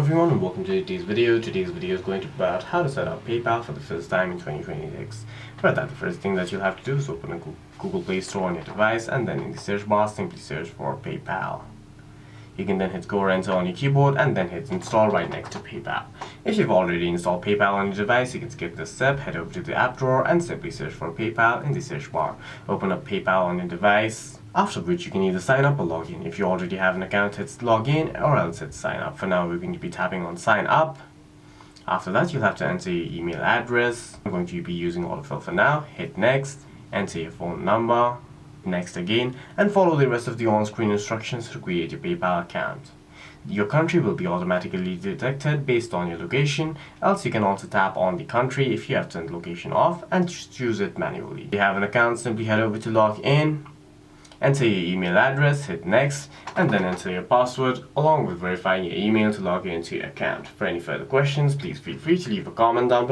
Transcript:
everyone and welcome to today's video. Today's video is going to be about how to set up PayPal for the first time in 2026. For that, the first thing that you'll have to do is open a Google Play Store on your device, and then in the search bar simply search for PayPal. You can then hit go or enter on your keyboard and then hit install right next to PayPal. If you've already installed PayPal on your device, you can skip this step, head over to the app drawer and simply search for PayPal in the search bar. Open up PayPal on your device, after which you can either sign up or log in. If you already have an account, hit login or else hit sign up. For now, we're going to be tapping on sign up. After that, you'll have to enter your email address. I'm going to be using autofill for now. Hit next, enter your phone number, next again, and follow the rest of the on-screen instructions to create your PayPal account. Your country will be automatically detected based on your location, else you can also tap on the country if you have turned location off and choose it manually. If you have an account, simply head over to log in, enter your email address, hit next, and then enter your password along with verifying your email to log into your account. For any further questions, please feel free to leave a comment down below.